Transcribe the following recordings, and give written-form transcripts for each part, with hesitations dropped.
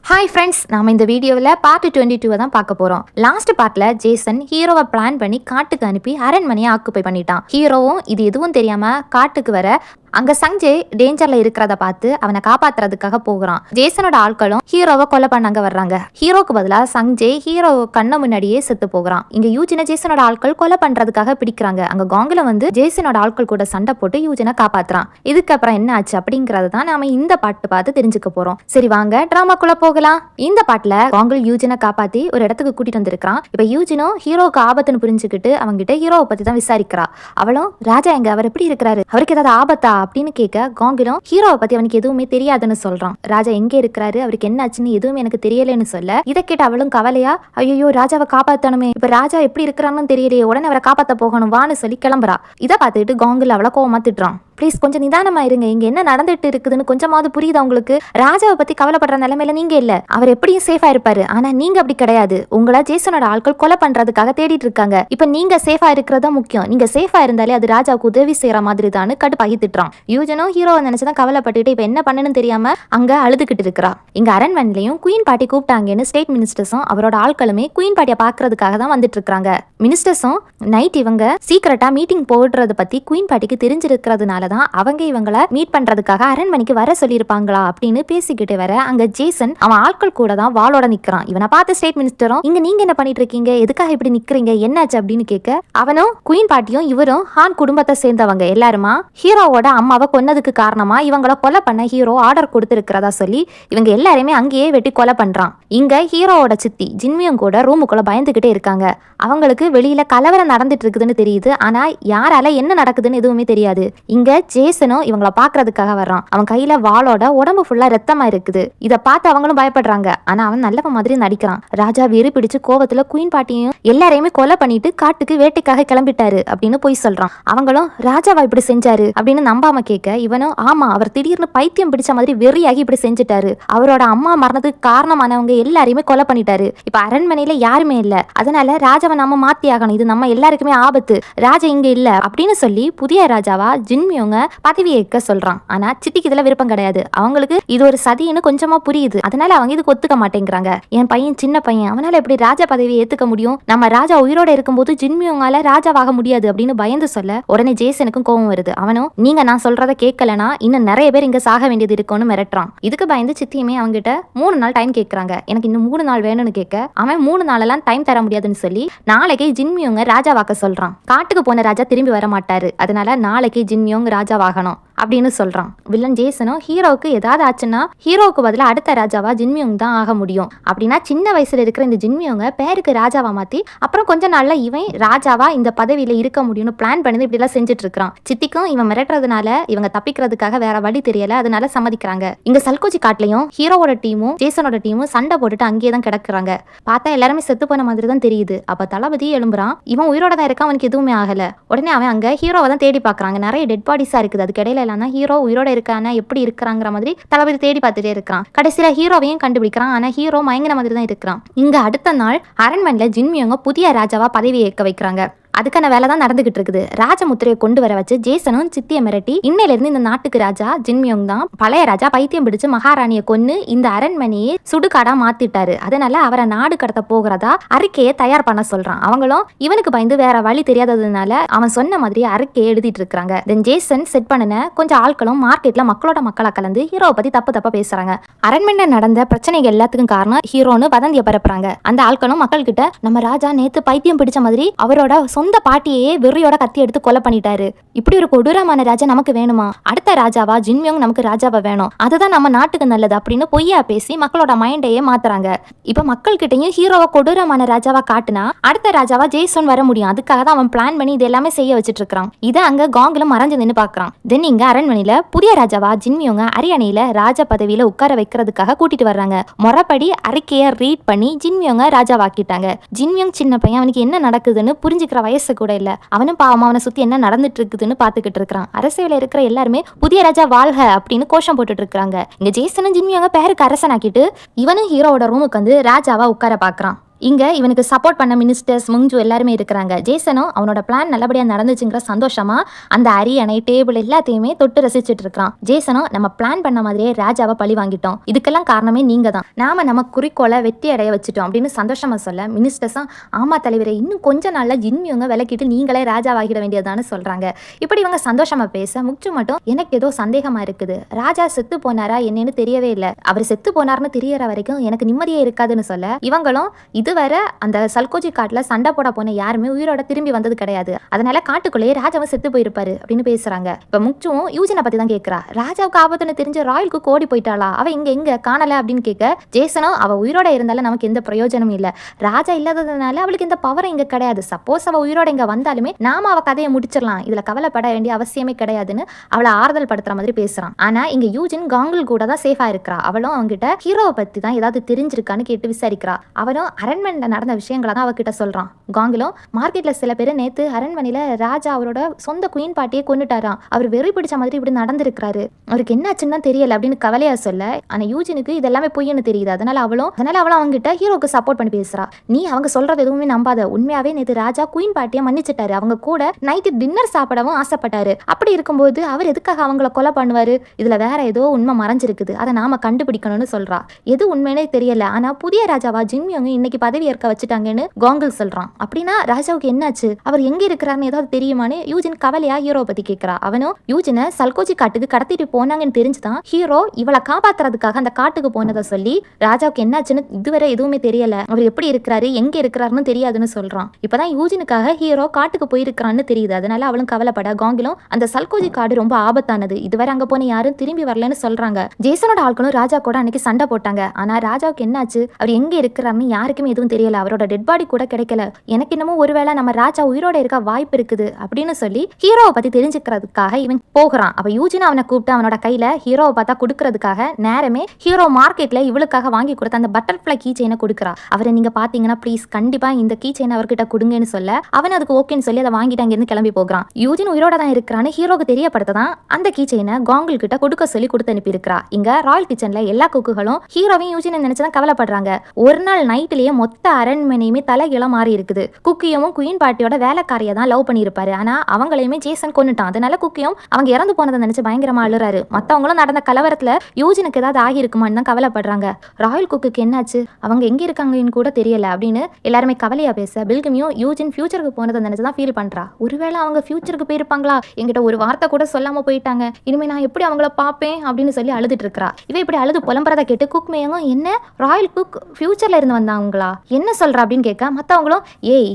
Hi friends, நாம இந்த வீடியோவில் பார்ட் 22 தான் பார்க்க போகிறோம். லாஸ்ட் பார்ட்டில் ஜேசன் ஹீரோவை பிளான் பண்ணி காட்டுக்கு அனுப்பி அரண்மனையை ஆக்குப்பை பண்ணிட்டான். ஹீரோவும் இது எதுவும் தெரியாமல் காட்டுக்கு வர அங்க சஞ்சய் டேஞ்சர்ல இருக்கிறத பார்த்து அவனை காப்பாத்துறதுக்காக போகிறான். ஜேசனோட ஆட்களும் ஹீரோவை கொலை பண்ணாங்க வர்றாங்க. ஹீரோக்கு பதிலா சஞ்சய் ஹீரோ கண்ண முன்னாடியே செத்து போகிறான். இங்க யூஜினை ஜேசனோட ஆட்கள் கொலை பண்றதுக்காக பிடிக்கிறாங்க. அங்க காங்கில வந்து ஜேசனோட ஆட்கள் கூட சண்டை போட்டு யூஜினை காப்பாத்துறான். இதுக்கப்புறம் என்ன ஆச்சு அப்படிங்கறத தான் நாம இந்த பாட்டு பார்த்து தெரிஞ்சுக்க போறோம். சரி வாங்க டிராமாக்குள்ள போகலாம். இந்த பாட்டுல காங்கில் யூஜினை காப்பாத்தி ஒரு இடத்துக்கு கூட்டிட்டு வந்திருக்கான். இப்ப யூஜினும் ஹீரோக்கு ஆபத்துன்னு புரிஞ்சுக்கிட்டு அவங்கிட்ட ஹீரோவை பத்தி தான் விசாரிக்கிறா. அவளும் ராஜா எங்க, அவர் எப்படி இருக்கிறாரு, அவருக்கு ஏதாவது ஆபத்தா அப்படின்னு கேட்க காங்கிலும் ஹீரோவை பத்தி அவனுக்கு எதுவுமே தெரியாதுன்னு சொல்றான். ராஜா எங்க இருக்கிறாரு, அவருக்கு என்ன ஆச்சுன்னு எதுவுமே எனக்கு தெரியலன்னு சொல்ல இதை கேட்டு அவளும் கவலையா ஐயோ ராஜாவை காப்பாத்தணுமே, இப்ப ராஜா எப்படி இருக்கிறான்னு தெரியலையே, உடனே அவரை காப்பாத்த போகணும் வான்னு சொல்லி கிளம்புறா. இதை பார்த்துட்டு காங்கில் அவளை கோவமா திட்டுறான். ப்ளீஸ் கொஞ்சம் நிதானமா இருங்க, இங்க என்ன நடந்துட்டு இருக்குதுன்னு கொஞ்சமாவது புரியுதா உங்களுக்கு? ராஜாவை பத்தி கவலைப்படுற நிலைமையில நீங்க இல்ல, அவர் எப்படியும் சேஃபா இருப்பாரு. ஆனா நீங்க அப்படி கிடையாது. உங்களை ஜேசனோட ஆட்கள் கொலை பண்றதுக்காக தேடிட்டு இருக்காங்க. இப்ப நீங்க சேஃபா இருக்கிறதா முக்கியம். நீங்க சேஃபா இருந்தாலே அது ராஜாவுக்கு உதவி செய்யற மாதிரி தான் கடுப்பாகி திட்டுறான். யூஜனும் ஹீரோவை நினைச்சுதான் கவலைப்பட்டுட்டு இப்ப என்ன பண்ணணும்னு தெரியாம அங்க அழுதுகிட்டு இருக்கிறா. இங்க அரண்மனையிலையும் குயின் பாட்டி கூப்பிட்டாங்கன்னு ஸ்டேட் மினிஸ்டர்ஸும் அவரோட ஆட்களுமே குயின் பாட்டியை பாக்குறதுக்காக தான் வந்துட்டு இருக்காங்க. மினிஸ்டர்ஸும் நைட் இவங்க சீக்கிரட்டா மீட்டிங் போடுறத பத்தி குயின் பாட்டிக்கு தெரிஞ்சிருக்கிறதுனால அவங்க இவங்களை மீட் பண்றதுக்காக அரண்மனைக்கு வர சொல்லியிருப்பாங்களா அப்படின்னு பேசிக்கிட்டு வர அங்க ஜேசன் அவன் ஆட்கள் கூட தான் வாளோட நிக்கிறான். இவனை பார்த்து ஸ்டேட் மினிஸ்டரும் இங்க நீங்க என்ன பண்ணிட்டு இருக்கீங்க, எதுக்காக இப்படி நிக்கிறீங்க, என்னாச்சு அப்படின்னு கேட்க அவனும் குயின் பாட்டியும் இவரும் ஹான் குடும்பத்தை சேர்ந்தவங்க எல்லாருமா ஹீரோவோட அம்மாவை கொன்னதுக்கு காரணமா இவங்களை கொலை பண்ண ஹீரோ ஆர்டர் கொடுத்திருக்கிறதா சொல்லி இவங்க எல்லாருமே அங்கேயே வெட்டி கொலை பண்றான். இங்க ஹீரோவோட சித்தி ஜின்மியும் கூட ரூமுக்குள்ள பயந்துகிட்டே இருக்காங்க. அவங்களுக்கு வெளியில கலவரம் நடந்துட்டு இருக்குதுன்னு தெரியுது, ஆனா யாரால என்ன நடக்குதுன்னு எதுவுமே தெரியாது. இங்க ஜேசனும் இவங்களை பாக்குறதுக்காக வர்றான். அவன் கையில வாளோட உடம்பு ஃபுல்லா ரத்தமா இருக்குது. இத பார்த்து அவங்களும் பயப்படுறாங்க. ஆனா அவன் நல்லவ மாதிரி நடிக்கிறான். ராஜா வெறி பிடிச்சு கோவத்துல குயின் பாட்டியும் எல்லாரையுமே கொலை பண்ணிட்டு காட்டுக்கு வேட்டைக்காக கிளம்பிட்டாரு அப்படின்னு போய் சொல்றான். அவங்களும் ராஜாவா இப்படி செஞ்சாரு அப்படின்னு நம்பாம கேட்க இவனும் ஆமா, அவர் திடீர்னு பைத்தியம் பிடிச்ச மாதிரி வெறியாகி இப்படி செஞ்சுட்டாரு. அவரோட அம்மா மரணத்துக்கு காரணமானவங்க எல்லாரையுமே கொலை பண்ணிட்டாரு. இப்ப அரண்மனையில யாருமே இல்ல, அதனால ராஜாவை நாம மாத்தி ஆகணும், இது நம்ம எல்லாருக்குமே ஆபத்து, ராஜா இங்க இல்ல அப்படின்னு சொல்லி புதிய ராஜாவா ஜின்மியோங்க பதவி ஏற்க சொல்றான். ஆனா சித்திக்கு இதுல விருப்பம் கிடையாது. அவங்களுக்கு இது ஒரு சதின்னு கொஞ்சமா புரியுது. அதனால அவங்க இதுக்கு ஒத்துக்க மாட்டேங்கிறாங்க. என் பையன் சின்ன பையன், அவனால எப்படி ராஜா பதவியை ஏத்துக்க முடியும், நம்ம ராஜா உயிரோட இருக்கும்போது ஜின்மியோங்கால ராஜாவாக முடியாது அப்படின்னு பயந்து சொல்ல உடனே ஜேசனுக்கும் கோவம் வருது. அவனும் நீங்க நான் சொல்றத கேட்கலனா இன்னும் நிறைய பேர் இங்க சாக வேண்டியது இருக்குன்னு மிரட்டுறான். இதுக்கு பயந்து சித்தியுமே அவங்கிட்ட 3 நாள் டைம் கேட்கறாங்க. எனக்கு இன்னும் 3 நாள் வேணும்னு கேட்க அவன் 3 நாளெல்லாம் டைம் தர முடியாதுன்னு சொல்லி நாளைக்கே ஜின்மியோங்க ராஜாவாக்க சொல்றான். காட்டுக்கு போன ராஜா திரும்பி வர மாட்டாரு, அதனால நாளைக்கு ஜின்மியோங்க ராஜாவாகணும் அப்படின்னு சொல்றான். வில்லன் ஜேசனும் ஹீரோவுக்கு ஏதாவது ஆச்சுன்னா ஹீரோவுக்கு பதிலா அடுத்த ராஜாவா ஜின்மியோங் தான் ஆக முடியும். அப்படின்னா சின்ன வயசுல இருக்கிற இந்த ஜின்மியோங்க பேருக்கு ராஜாவா மாத்தி அப்புறம் கொஞ்ச நாள்ல இவன் ராஜாவா இந்த பதவியில இருக்க முடியும்னு பிளான் பண்ணி இப்படி எல்லாம் செஞ்சுட்டு இருக்கான். சித்திக்கும் இவன் மிரட்டுறதுனால இவங்க தப்பிக்கிறதுக்காக வேற வழி தெரியல, அதனால சம்மதிக்கிறாங்க. இங்க சல்கோச்சி காட்டுலயும் ஹீரோவோட டீமும் ஜேசனோட டீமும் சண்டை போட்டுட்டு அங்கேயே தான் கிடக்குறாங்க. பார்த்தா எல்லாருமே செத்து போன மாதிரி தான் தெரியுது. அப்ப தளபதி எழும்புறான். இவன் உயிரோட தான் இருக்கான், அவனுக்கு எதுவுமே ஆகல. உடனே அவன் அங்க ஹீரோவை தான் தேடி பாக்குறாங்க. நிறைய டெட் பாடிஸா இருக்குது. அதுக்கு இடையில ஹீரோ உயிரோட இருக்கானா எப்படி இருக்கிறாங்கிற மாதிரி தளபதி தேடி பார்த்துட்டே இருக்கிறான். கடைசியில ஹீரோவையும் கண்டுபிடிக்கிறான். ஆனா ஹீரோ மயங்கிற மாதிரி தான் இருக்கிறான். இங்க அடுத்த நாள் அரண்மனையில ஜின்மியோங்க புதிய ராஜாவா பதவி ஏற்க வைக்கிறாங்க. அதுக்கான வேலை தான் நடந்துகிட்டு இருக்குது. ராஜமுத்திரையை கொண்டு வர வச்சு ஜேசனும் சித்திய மிரட்டி இன்னையில இருந்து இந்த நாட்டுக்கு ராஜா ஜின்மியோங் தான். பழைய ராஜா பைத்தியம் பிடிச்சு மகாராணியை கொன்னு இந்த அரண்மனையை சுடுகாடா மாத்திட்டாரு. அதனால அவரை நாடு கடத்த போகிறதா அறிக்கையை தயார் பண்ண சொல்றான். அவங்களும் இவனுக்கு பயந்து வேற வழி தெரியாததுனால அவன் சொன்ன மாதிரி அறிக்கையை எழுதிட்டு இருக்காங்க. தென் ஜேசன் செட் பண்ணன கொஞ்சம் ஆட்களும் மார்க்கெட்ல மக்களோட மக்களா கலந்து ஹீரோவை பத்தி தப்பா பேசுறாங்க. அரண்மனை நடந்த பிரச்சனைகள் எல்லாத்துக்கும் காரணம் ஹீரோன்னு வதந்திய பரப்புறாங்க. அந்த ஆட்களும் மக்கள் கிட்ட நம்ம ராஜா நேத்து பைத்தியம் பிடிச்ச மாதிரி அவரோட சொந்த பாட்டியே வெறியோட கத்தி எடுத்து கொலை பண்ணிட்டாரு. இப்படி ஒரு கொடூரமான ராஜா நமக்கு வேணுமா? அடுத்த ராஜாவா ஜின்மியோங் நமக்கு ராஜாவா வேணும், அதுதான் நம்ம நாட்டுக்கு நல்லது அப்படின்னு பொய்யா பேசி மக்களோட மைண்டையே மாத்துறாங்க. இப்ப மக்கள் கிட்டையும் ஹீரோவை கொடூரமான ராஜாவா காட்டுனா அடுத்த ராஜாவா ஜேசன் வர முடியும். அதுக்காக தான் அவன் பிளான் பண்ணி இது எல்லாமே செய்ய வச்சிட்டு இருக்கான். இதை அங்க காங்கிலும் மறைஞ்சு நின்று பாக்குறான். தென் இங்க அரண்மனையில புதிய ராஜாவா ஜின்மியோங்க அரியணையில ராஜா பதவியில உட்கார வைக்கிறதுக்காக கூட்டிட்டு வர்றாங்க. முறைப்படி அறிக்கையை ரீட் பண்ணி ஜின்மியோங்க ராஜாவாக்கிட்டாங்க. ஜின்மியோங் சின்ன பையன், அவனுக்கு என்ன நடக்குதுன்னு புரிஞ்சுக்கிற வயசு கூட இல்ல. அவனும் பாவம் அவனை சுத்தி என்ன நடந்துட்டு இருக்குதுன்னு பாத்துக்கிட்டு இருக்கான். அரசியல இருக்கிற எல்லாருமே புதிய ராஜா வாழ்க அப்படின்னு கோஷம் போட்டுட்டு இருக்காங்க. இங்க ஜேசனும் ஜின்மியோங்க பேருக்கு அரசனாக்கிட்டு இவனும் ஹீரோவோட ரூமுக்கு வந்து ராஜாவா உட்கார பாக்குறான். இங்க இவனுக்கு சப்போர்ட் பண்ண மினிஸ்டர்ஸ் முங்ஜு எல்லாருமே இருக்கிறாங்க. ஜேசனும் அவனோட பிளான் நல்லபடியா நடந்துச்சுங்கிற சந்தோஷமா அந்த அரியணை டேபிள் எல்லாத்தையுமே தொட்டு ரசிச்சுட்டு இருக்கான். ஜேசனும் நம்ம பிளான் பண்ண மாதிரியே ராஜாவை பழி வாங்கிட்டோம், இதுக்கெல்லாம் காரணமே நீங்க தான், நாம நம்ம குறிக்கோளை வெற்றி அடைய வச்சுட்டோம் அப்படின்னு சந்தோஷமா சொல்ல மினிஸ்டர்ஸும் ஆமா தலைவரை இன்னும் கொஞ்ச நாள்ல ஜின்மியவங்க விலக்கிட்டு நீங்களே ராஜாவாகிட வேண்டியதான்னு சொல்றாங்க. இப்படி இவங்க சந்தோஷமா பேச முக்சு மட்டும் எனக்கு ஏதோ சந்தேகமா இருக்குது, ராஜா செத்து போனாரா என்னன்னு தெரியவே இல்லை, அவர் செத்து போனார்னு தெரியற வரைக்கும் எனக்கு நிம்மதியே இருக்காதுன்னு சொல்ல இவங்களும் இதுவரை அந்த சல்கோஜி காட்டுல சண்டை போட போன யாருமே உயிரோட திரும்பி வந்தது கிடையாது, அதனால காட்டுக்குள்ளேயே ராஜாவும் செத்து போயிருப்பாரு அப்படின்னு பேசுறாங்க. இப்ப முக்சுவும் யூஜினை பத்தி தான் கேட்கிறா. ராஜாவுக்கு ஆபத்துன்னு தெரிஞ்ச ராயலுக்கு ஓடி போயிட்டாளா, அவ எங்க காணல அப்படின்னு கேட்க ஜேசனும் அவ உயிரோட இருந்தாலும் நமக்கு எந்த பிரயோஜனமும் இல்ல, ராஜா இல்லாததுனால அவளுக்கு எந்த பவரும் இங்க கிடையாது, சப்போஸ் அவ உயிரோட இங்க வந்தாலுமே நாம அவ கதையை முடிச்சிடலாம், இதுல கவலைப்பட வேண்டிய அவசியமே கிடையாதுன்னு அவளை ஆறுதல் படுத்துற மாதிரி பேசுறான். ஆனா இங்க யூஜின் காங்குல் கூட தான் சேஃபா இருக்கிறா. அவளும் அவங்கிட்ட ஹீரோவை பத்தி தான் ஏதாவது தெரிஞ்சிருக்கான்னு கேட்டு விசாரிக்கிறா. அவனும் அரண்மனையில நடந்த விஷயங்களை தான் அவகிட்ட சொல்றான். காங்குலும் மார்க்கெட்ல சில பேர் நேத்து அரண்மனையில ராஜா அவரோட சொந்த குயின் பாட்டியை கொண்டுட்டாராம், அவர் வெறி பிடிச்ச மாதிரி இப்படி நடந்திருக்கிறாரு, அவருக்கு என்னாச்சுன்னு தெரியல அப்படின்னு கவலையா சொல்ல ஆனா யூஜினுக்கு இதெல்லாமே பொய்ன்னு தெரியுது. அதனால அவளும் அவங்கிட்ட ஹீரோக்கு சப்போர்ட் பண்ணி பேசுறா. நீ அவங்க சொல்றது எதுவுமே நம்பாத, உண்மையாவே நேத்து ராஜா குயின் பாட்டியை மன்னிச்சிட்டாரு, அவங்க கூட நைட்டு டின்னர் சாப்பிடவும் ஆசைப்பட்டாரு, அப்படி இருக்கும்போது அவர் எதுக்காக அவங்கள கொலை பண்ணுவாரு, இதுல வேற ஏதோ உண்மை மறைஞ்சிருக்குது, அதை நாம கண்டுபிடிக்கணும்னு சொல்றா. எது உண்மைனே தெரியல, ஆனா புதிய ராஜாவா ஜின்மியோங்க இன்னைக்கு பதவி ஏற்க வச்சுட்டாங்கன்னு காங்குல் சொல்றான். அப்படின்னா ராஜாவுக்கு என்னாச்சு, அவர் எங்க இருக்கிறாருன்னு ஏதாவது தெரியுமான்னு யூஜின் கவலையா ஹீரோ பத்தி கேட்கிறா. அவனும் யூஜினை சல்கோஜி காட்டுக்கு கடத்திட்டு போனாங்கன்னு தெரிஞ்சுதான் ஹீரோ இவளை காப்பாத்துறதுக்காக அந்த காட்டுக்கு போனதை சொல்லி ராஜாவுக்கு என்னாச்சுன்னு இதுவரை எதுவுமே தெரியல, அவர் எப்படி இருக்கிறாரு எங்க இருக்கிறாருன்னு தெரியாதுன்னு சொல்றான். இப்பதான் யூஜினுக்காக ஹீரோ காட்டுக்கு போயிருக்கிறான்னு தெரியுது, அதனால அவளும் கவலைப்பட காங்கிலும் அந்த சல்கோஜி காடு ரொம்ப ஆபத்தானது, இதுவரை அங்க போன யாரும் திரும்பி வரலன்னு சொல்றாங்க. ஜேசனோட ஆட்களும் ராஜா கூட அன்னைக்கு சண்டை போட்டாங்க, ஆனா ராஜாவுக்கு என்னாச்சு அவர் எங்க இருக்கிறாருன்னு யாருக்குமே எதுவும் தெரியல, அவரோட டெட் பாடி கூட கிடைக்கல, எனக்கு இன்னமும் ஒருவேளை நம்ம ராஜா உயிரோட இருக்க வாய்ப்பு இருக்குது அப்படின்னு சொல்லி ஹீரோவை பத்தி தெரிஞ்சுக்கிறதுக்காக இவன் போகிறான். அப்ப யூஜின் அவனை கூப்பிட்டு அவனோட கையில ஹீரோவை பார்த்தா கொடுக்கறதுக்காக நேரமே ஹீரோ மார்க்கெட்ல இவளுக்காக வாங்கி கொடுத்த அந்த பட்டர்ஃபிளை கீ செயினை கொடுக்குறா. அவரை நீங்க பாத்தீங்கன்னா ப்ளீஸ் கண்டிப்பா இந்த கீ செயின் அவர்கிட்ட கொடுங்கன்னு சொல்ல அவன் அதுக்கு ஓகேன்னு சொல்லி அதை வாங்கிட்டு அங்கிருந்து கிளம்பி போகிறான். யூஜின் உயிரோட தான் இருக்கிறான்னு ஹீரோக்கு தெரியப்படுத்ததான் அந்த கீ செயினை காங்குல் கிட்ட கொடுக்க சொல்லி கொடுத்து அனுப்பி இருக்கா. இங்க ராயல் கிச்சன்ல எல்லா குக்குகளும் ஹீரோவையும் யூஜினை நினைச்சுதான் கவலைப்படுறாங்க. ஒரு நாள் நைட்லயே மொத்த அரண்மனையுமே தலைகீழ மாறி இருக்குது. குக்கியும் குயின் பாட்டியோட வேலைக்காரியை தான் லவ் பண்ணியிருப்பாரு, ஆனா அவங்களையுமே ஜேசன் கொன்னுட்டான். அதனால குக்கியும் அவங்க இறந்து போனதை நினைச்சு பயங்கரமா அழுறாரு. மத்தவங்களும் நடந்த கலவரத்துல யூஜினுக்கு ஏதாவது ஆகியிருக்குமான்னு தான் கவலைப்படுறாங்க. ராயல் குக்குக்கு என்னாச்சு, அவங்க எங்க இருக்காங்கன்னு கூட தெரியல அப்படின்னு எல்லாருமே கவலையா பேச பில்கமியும் யூஜின் ஃபியூச்சருக்கு போனதை நினைச்சுதான் ஃபீல் பண்றா. ஒருவேளை அவங்க ஃபியூச்சருக்கு போயிருப்பாங்களா, என்கிட்ட ஒரு வார்த்தை கூட சொல்லாம போயிட்டாங்க, இனிமே நான் எப்படி அவங்கள பாப்பேன் அப்படின்னு சொல்லி அழுதுட்டு இருக்கா. இவ இப்படி அழுது புலம்புறதை கேட்டு குக்மேயும் என்ன ராயல் குக் ஃபியூச்சர்ல இருந்து வந்தாங்களா என்ன சொல்றா அப்படின்னு கேட்க மத்தவங்களும்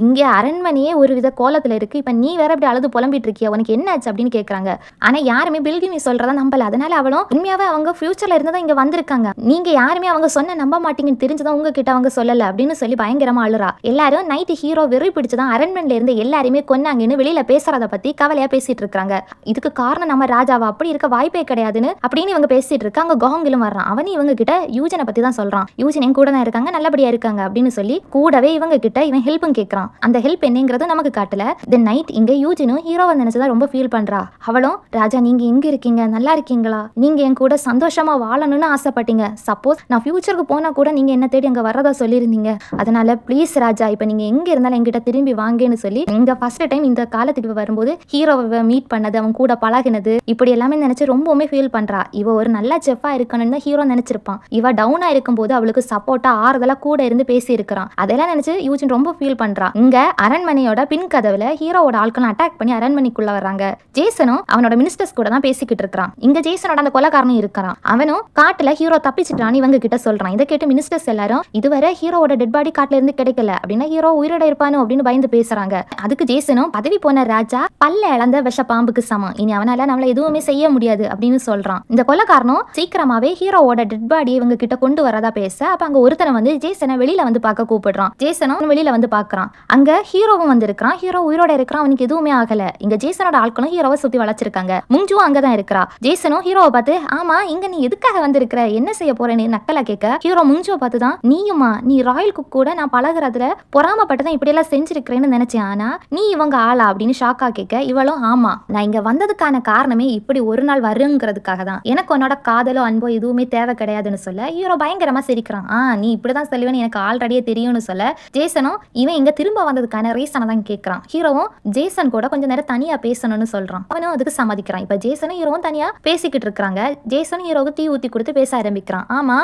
இங்க அரண்மனையே ஒரு வித கோலத்துல இருக்கு, இப்ப நீ வேற இப்படி அழுது புலம்பிட்டு இருக்கியா, உனக்கு என்னாச்சு அப்படின்னு கேட்கறாங்க. ஆனா யாருமே பில்கிமி சொல்றதா நம்பல. அதனால அவளும் உண்மையாவே அவங்க ஃபியூச்சர்ல இருந்ததான் இங்க வந்திருக்காங்க, நீங்க யாருமே அவங்க சொன்ன நம்ப மாட்டீங்கன்னு தெரிஞ்சதான் உங்ககிட்ட அவங்க சொல்லல அப்படின்னு சொல்லி பயங்கரமா அழுறா. எல்லாரும் நைட்டு ஹீரோ வெறி பிடிச்சதான் அரண்மனையில இருந்து எல்லாருமே கொன்னாங்கன்னு வெளியில பேசுறத பத்தி கவலையா பேசிட்டு இருக்காங்க. இதுக்கு காரணம் நம்ம ராஜாவா, அப்படி இருக்க வாய்ப்பே கிடையாதுன்னு அப்படின்னு இவங்க பேசிட்டு இருக்காங்க. காங்கிலும் வர்றான். அவனு இவங்க கிட்ட யூஜனை பத்தி தான் சொல்றான். யூஜன் என் கூட தான் இருக்காங்க, நல்லபடியா இருக்காங்க அப்படின்னு சொல்லி கூடவே இவங்க கிட்ட இவன் ஹெல்ப்பும் கேட்கறான். அந்த ஹெல்ப் என்னங்கிறது நமக்கு காட்டல. தென் நைட் இங்க யூஜினும் ஹீரோவை நினைச்சதா ரொம்ப ஃபீல் பண்றா. அவளும் ராஜா நீங்க எங்க இருக்கீங்க, நல்லா இருக்கீங்களா, நீங்க என் கூட சந்தோஷமா வாழணும்னு ஆசைப்பட்டீங்க, சப்போஸ் நான் ஃபியூச்சருக்கு போனா கூட நீங்க என்ன தேடி அங்க வரதா சொல்லியிருந்தீங்க, அதனால ப்ளீஸ் ராஜா இப்ப நீங்க எங்க இருந்தாலும் என்கிட்ட திரும்பி வாங்கன்னு சொல்லி இந்த ஃபர்ஸ்ட் டைம் இந்த காலத்துக்கு வரும்போது ஹீரோவை மீட் பண்ணது, அவன் கூட பழகினது, இப்படி எல்லாமே நினைச்சு ரொம்பவுமே ஃபீல் பண்றா. இவ ஒரு நல்ல செஃப்பா இருக்கணும்னு ஹீரோ நினைச்சிருப்பான். இவ டவுனா இருக்கும் போது அவளுக்கு சப்போர்ட்டா ஆறுதலா கூட இருந்து பேசி இருக்கிறான். அதெல்லாம் நினைச்சு யூஜின் ரொம்ப ஃபீல் பண்றா. இங்க அரண்மனையோட பின் கதவுல ஹீரோவோட ஆட்களும் அட்டாக் பண்ணி அரண்மனைக்குள்ள வர்றாங்க. ஜேசனும் அவனோட மினிஸ்டர்ஸ் கூட தான் பேசிக்கிட்டு இருக்கான். இங்க ஜேசனோட அந்த கொலைகாரனும் இருக்கிறான். அவனும் காட்டுல ஹீரோ தப்பிச்சிட்டான்னு இவங்க கிட்ட சொல்றான். இதை கேட்டு மினிஸ்டர்ஸ் எல்லாரும் இதுவரை ஹீரோவோட டெட் பாடி காட்டுல இருந்து கிடைக்கல அப்படின்னா ஹீரோ உயிரோட இருப்பானோ அப்படின்னு பயந்து பேசுறாங்க. அதுக்கு ஜேசனும் பதவி போன ராஜா பல்ல இழந்த விஷ பாம்புக்கு சமம், இனி அவனால நம்மள எதுவுமே செய்ய முடியாது அப்படின்னு சொல்றான். இந்த கொலைகாரனும் சீக்கிரமாவே ஹீரோவோட டெட் பாடி இவங்க கிட்ட கொண்டு வரதா பேச அப்ப அங்க ஒருத்தனை வந்து ஜேசனை வெளியில வந்து பார்க்க கூப்பிடுறான். ஜேசனும் வெளியில வந்து பாக்குறான். அங்க ஹீரோவும் வந்து இருக்கிறான். ஹீரோ உயிரோட இருக்கிறான், அவனுக்கு எதுவுமே ஆகல. இங்க ஜேசனோட ஆட்களும் ஹீரோவை சுத்தி வளைச்சிருக்காங்க. முங்ஜுவும் அங்கதான் இருக்கிறா. ஜேசனும் ஹீரோவை பார்த்து ஆமா இங்க நீ எதுக்காக வந்திருக்கிற, என்ன செய்ய போறேன்னு நக்கலா கேட்க ஹீரோ முங்ஜுவை பார்த்துதான் நீயுமா, நீ ராயல் குக் கூட நான் பழகுறதுல பொறாமப்பட்டதான் இப்படி எல்லாம் செஞ்சிருக்கிறேன்னு நினைச்சேன், ஆனா நீ இவங்க ஆளா அப்படின்னு ஷாக்கா கேட்க இவளும் ஆமா நான் இங்க வந்ததுக்கான காரணமே இப்படி ஒரு நாள் வருங்கிறதுக்காக தான், எனக்கு உன்னோட காதலோ அன்போ எதுவுமே தேவை கிடையாதுன்னு சொல்ல ஹீரோ பயங்கரமா சிரிக்கிறான். நீ இப்படிதான் சொல்லுவேன்னு எனக்கு ஆல்ரெடி முன்னாடியே தெரியும்னு சொல்ல ஜேசனும் இவன் இங்க திரும்ப வந்ததுக்கான ரீசனை தான் கேட்கறான். ஹீரோவும் ஜேசன் கூட கொஞ்ச நேரம் தனியா பேசணும்னு சொல்றான். அவனும் அதுக்கு சம்மதிக்கிறான். இப்ப ஜேசனும் ஹீரோவும் தனியா பேசிக்கிட்டு இருக்காங்க. ஜேசனும் ஹீரோவுக்கு டீ ஊத்தி கொடுத்து பேச ஆரம்பிக்கிறான். ஆமா,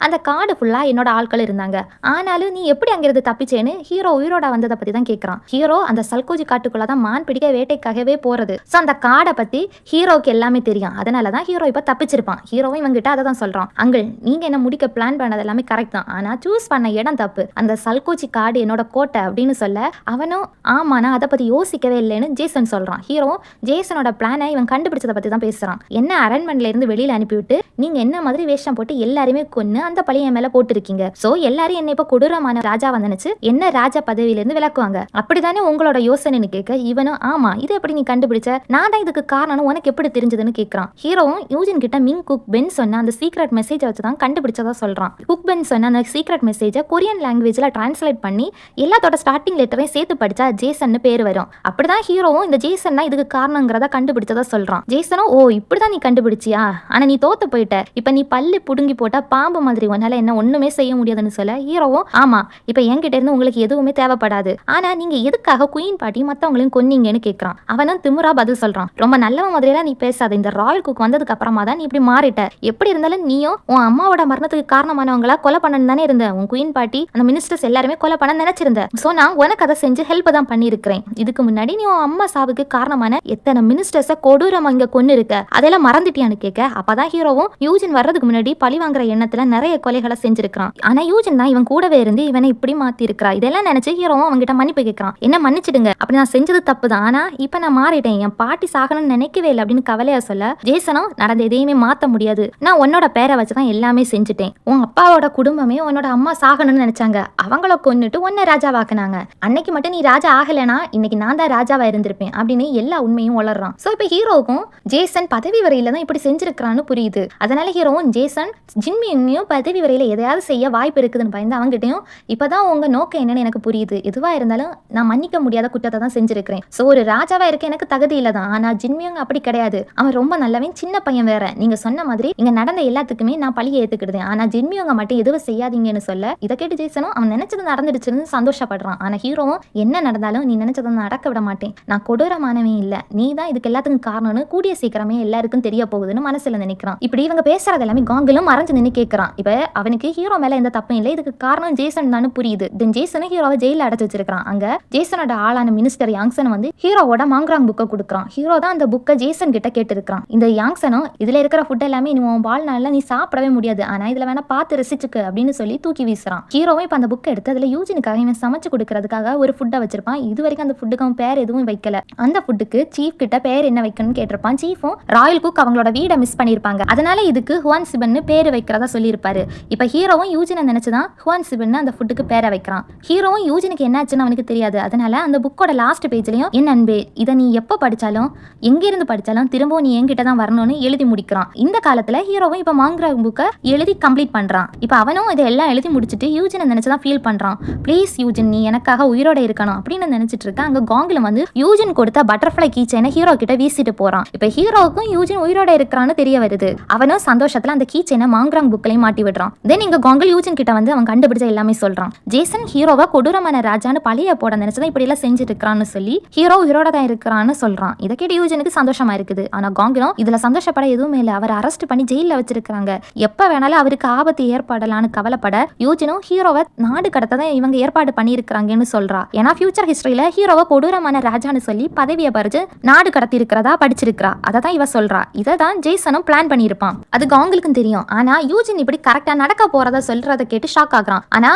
அந்த காடு ஃபுல்லா என்னோட ஆட்கள் இருந்தாங்க, ஆனாலும் நீ எப்படி அங்கிருந்து தப்பிச்சேன்னு ஹீரோ உயிரோட வந்ததை பத்தி தான் கேட்கறான். ஹீரோ அந்த சல்கோஜி காட்டுக்குள்ளதான் மான் பிடிக்க வேட்டைக்காகவே போறது. சோ அந்த காடை பத்தி ஹீரோவுக்கு எல்லாமே தெரியும். அதனாலதான் ஹீரோ இப்ப தப்பிச்சிருப்பான். ஹீரோவும் இவங்க கிட்ட அதை தான் சொல்றான். அங்கிள், நீங்க என்ன முடிக்க பிளான் பண்ணது எல்லாமே கரெக்ட் தான், ஆனா சூஸ் பண்ண இடம் தப்பு. அந்த சல்கோச்சி காடு என்னோட கோட்டை அப்படின்னு சொல்ல அவனும் ஆமா நான் அதை பத்தி யோசிக்கவே இல்லைன்னு ஜேசன் சொல்றான். ஹீரோ ஜேசனோட பிளானை இவன் கண்டுபிடிச்சதை பத்தி தான் பேசுறான். என்ன அரண்மனையில இருந்து வெளியில அனுப்பிவிட்டு நீங்க என்ன மாதிரி வேஷம் போட்டு எல்லாருமே கொன்னு அந்த பழிய மேல போட்டுருக்கீங்க. சோ எல்லாரும் என்ன இப்ப கொடூரமான ராஜா நினைச்சு என்ன ராஜா பதவியில இருந்து விலக்குவாங்க, அப்படித்தானே உங்களோட யோசனைன்னு கேட்க இவனும் ஆமா இது எப்படி நீ கண்டுபிடிச்ச, நான் தான் இதுக்கு காரணம் உனக்கு எப்படி தெரிஞ்சதுன்னு கேட்கறான். ஹீரோவும் யூஜின் கிட்ட மிங் குக் பென் சொன்ன அந்த சீக்ரெட் மெசேஜ் வச்சுதான் கண்டுபிடிச்சதா சொல்றான். குக் பென் சொன்ன அந்த சீக்ரெட் மெசேஜை கொரியன் லாங்குவேஜ்ல டிரான்ஸ்லேட் பண்ணி எல்லாத்தோட ஸ்டார்டிங் லெட்டரையும் சேர்த்து படிச்சா ஜேசன் பேர் வரும். அப்படிதான் ஹீரோவும் இந்த ஜேசன் இதுக்கு காரணங்கிறத கண்டுபிடிச்சதா சொல்றான். ஜேசனும் ஓ இப்படிதான் நீ கண்டுபிடிச்சியா, ஆனா நீ தோத்து போயிட்ட, இப்ப நீ பல்லு புடுங்கி போட்டா பாம்பு மாதிரி உன்னால என்ன ஒண்ணுமே செய்ய முடியாதுன்னு சொல்ல ஹீரோவும் ஆமா இப்ப என்கிட்ட இருந்து உங்களுக்கு எதுவுமே தேவைப்படாது, ஆனா நீங்க எதுக்காக குயின் பாட்டி மத்தவங்களையும் கொன்னீங்கன்னு கேட்கறான். அவனும் திமுறா பதில் சொல்றான். ரொம்ப நல்லவன் மாதிரியெல்லாம் நீ பேசாத, இந்த ராயல் குக் வந்ததுக்கு அப்புறமா தான் நீ இப்படி மாறிட்ட, எப்படி இருந்தாலும் நீயும் உன் அம்மாவோட மரணத்துக்கு காரணமானவங்களா கொலை பண்ணணும் தானே இருந்த, உன் குயின் பாட்டி அந்த மினிஸ்டர்ஸ் எல்லாருமே கொலை பண்ண நினைச்சிருந்த, சோ நான் உனக்கு அதை செஞ்சு ஹெல்ப் தான் பண்ணிருக்கிறேன். இதுக்கு முன்னாடி நீ உன் அம்மா சாவுக்கு காரணமான எத்தனை மினிஸ்டர்ஸ கொடூரமா இங்க கொன்னு இருக்க, அதெல்லாம் மறந்துட்டியான்னு கேட்க அப்பதான் ஹீரோவும் யூஜின் வர்றதுக்கு முன்னாடி பழி வாங்குற எண்ணத்துல நிறைய கொலைகளை செஞ்சிருக்கான். ஆனா யூஜின் தான் இவன் கூடவே இருந்து இவனை இப்படி மாத்தி இருக்கிறா. இதெல்லாம் நினைச்சு ஹீரோவும் அவங்கிட்ட மன்னிப்பு கேட்கறான். என்ன மன்னிச்சிடுங்க, அப்படி நான் செஞ்சது தப்பு தான், ஆனா இப்ப நான் மாறிட்டேன், என் பாட்டி சாகணும்னு நினைக்கவே இல்லை அப்படின்னு கவலையா சொல்ல ஜேசனும் நடந்த எதையுமே மாத்த முடியாது, நான் உன்னோட பேரை வச்சுதான் எல்லாமே செஞ்சுட்டேன், உன் அப்பாவோட குடும்பமே உன்னோட அம்மா சாகணும்னு நினைச்சாங்க, அவங்கள கொன்னுட்டு உன்னை ராஜாவாக்குனாங்க, அன்னைக்கு மட்டும் நீ ராஜா ஆகலைனா இன்னைக்கு நான் தான் ராஜாவா இருந்திருப்பேன் அப்படின்னு எல்லா உண்மையும் வளர்றான். சோ இப்ப ஹீரோவுக்கும் ஜேசன் பதவி வரையில தான் இப்படி செஞ்சிருக்கான்னு புரியுது. அதனால ஹீரோவும் ஜேசன் ஜின்மியும் பதவி வரையில எதையாவது செய்ய வாய்ப்பு இருக்குதுன்னு பயந்து அவங்ககிட்டயும் இப்பதான் உங்க நோக்கம் என்னன்னு எனக்கு புரியுது, எதுவா இருந்தாலும் நான் மன்னிக்க முடியாத குற்றத்தை தான் செஞ்சிருக்கிறேன், சோ ஒரு ராஜாவா இருக்க எனக்கு தகுதி இல்லதான், ஆனா ஜின்மியும் அப்படி கிடையாது, அவன் ரொம்ப நல்லவன், சின்ன பையன் வேற, நீங்க சொன்ன மாதிரி இங்க நடந்த எல்லாத்துக்குமே நான் பழியை ஏத்துக்கிட்டேன், ஆனா ஜின்மியவங்க மட்டும் எதுவும் செய்யாதீங்கன்னு சொல்ல இதை கேட்டு ஜேசனும் அவன் நினைச்சது நடந்துடுச்சுன்னு சந்தோஷப்படுறான். ஆனா ஹீரோவும் என்ன நடந்தாலும் நீ நினைச்சதை நடக்க விட மாட்டேன், நான் கொடூரமானவன் இல்ல, நீ தான் இதுக்கு எல்லாத்துக்கும் காரணம்னு கூடிய சீக்கிரமே எல்லாருக்கும் தெரிய போகுதுன்னு மனசுல நினைக்கிறான். இப்படி இவங்க பேசுறது எல்லாமே காங்கிலும் மறைஞ்சு நின்று கேட்கறான். இப்ப அவனுக்கு ஹீரோ மேல எந்த தப்பும் இல்லை, இதுக்கு காரணம் ஜேசன் தான் புரியுது. தென் ஜேசனும் ஹீரோவை ஜெயில அடைச்சு வச்சிருக்கான். அங்க ஜேசனோட ஆளான மினிஸ்டர் யாங்சன் வந்து ஹீரோவோட மாங்க்ராங் புக்கை கொடுக்குறான். ஹீரோ தான் அந்த புக்கை ஜேசன் கிட்ட கேட்டு இருக்கான். இந்த யாங்சனும் இதுல இருக்கிற ஃபுட் எல்லாமே நீ உன் வாழ்நாள்ல நீ சாப்பிடவே முடியாது, ஆனா இதுல வேணா பார்த்து ரசிச்சுக்கு அப்படின்னு சொல்லி தூக்கி வீசுறான். ஹீரோவும் இப்ப அந்த புக்கை எடுத்து அதுல யூஜினுக்காக இவன் சமைச்சு கொடுக்கறதுக்காக ஒரு ஃபுட்டை வச்சிருப்பான். இது வரைக்கும் அந்த ஃபுட்டுக்கு அவன் பேர் எதுவும் வைக்கல. அந்த ஃபுட்டுக்கு சீஃப் கிட்ட பேர் என்ன வைக்கணும்னு கேட்டிருப்பான். சீஃபும் ராயல் குக் அவங்களோட வீடை மிஸ் பண்ணிருப்பாங்க, அதனால இதுக்கு ஹுவான் சிபன்னு பேரு வைக்கிறதா சொல்லியிருப்பாரு. இப்ப ஹீரோவும் யூஜினை நினைச்சுதான் ஹுவான் சிபன் அந்த ஃபுட்டுக்கு பேரை வைக்கிறான். ஹீரோவும் யூஜினுக்கு என்னாச்சுன்னு அவனுக்கு தெரியாது. அதனால அந்த புக்கோட லாஸ்ட் பேஜ்லயும் என் அன்பே இதை நீ எப்ப படிச்சாலும் எங்க இருந்து படிச்சாலும் திரும்பவும் நீ என்கிட்ட தான் வரணும்னு எழுதி முடிக்கிறான். இந்த காலத்துல ஹீரோவும் இப்ப மாங்க்ராங் புக்கை எழுதி கம்ப்ளீட் பண்றான். இப்ப அவனும் இதெல்லாம் எழுதி முடிச்சுட்டு யூஜினை நினைச்சுதான் ஃபீல் பண்றான். ப்ளீஸ் யூஜின் நீ எனக்காக உயிரோட இருக்கணும் அப்படின்னு நினைச்சிட்டு இருக்க. அங்க காங்கில வந்து யூஜின் கொடுத்த பட்டர்ஃப்ளை கீச்சைனை ஹீரோ கிட்ட வீசிட்டு போறான். இப்ப ஹீரோவுக்கும் யூஜின் உயிரோட இருக்கிறான்னு தெரிய வருது. அவனும் சந்தோஷத்துல அந்த கீச்சைனை மாங்க்ராங் புக்லையும் மாட்டி விடுறான். தென் இங்க காங்கில் யூஜின் கிட்ட வந்து அவன் கண்டுபிடிச்ச எல்லாமே சொல்றான். ஜேசன் ஹீரோவை கொடூரமான ராஜான்னு பழிய போட நினைச்சதான் இப்படி எல்லாம் செஞ்சுட்டு இருக்கான்னு சொல்லி ஹீரோ உயிரோட தான் இருக்கிறான்னு சொல்றான். இதை கேட்டு யூஜனுக்கு சந்தோஷமா இருக்குது. ஆனா காங்கிலும் இதுல சந்தோஷப்பட எதுவுமே இல்ல, அவர் அரெஸ்ட் பண்ணி ஜெயில வச்சிருக்காங்க, எப்ப வேணாலும் அவருக்கு ஆபத்து ஏற்படலான்னு கவலைப்பட யூஜனும் ஹீரோவை நாடு கடத்த தான் இவங்க ஏற்பாடு பண்ணியிருக்காங்கன்னு சொல்றா. ஏன்னா ஃபியூச்சர் ஹிஸ்டரியில ஹீரோவை கொடூரமான ராஜான்னு சொல்லி பதவியை பறிச்சு நாடு கடத்தி இருக்கிறதா படிச்சிருக்கா. அதை தான் இவ சொல்றா. இதை தான் ஜேசனும் பிளான் பண்ணியிருப்பான். அது காங்கிலுக்கும் தெரியும். ஆனா யூஜின் இப்படி கரெக்டா நடக்க போறத சொல்றதை கேட்டு ஷாக் ஆகுறான். ஆனா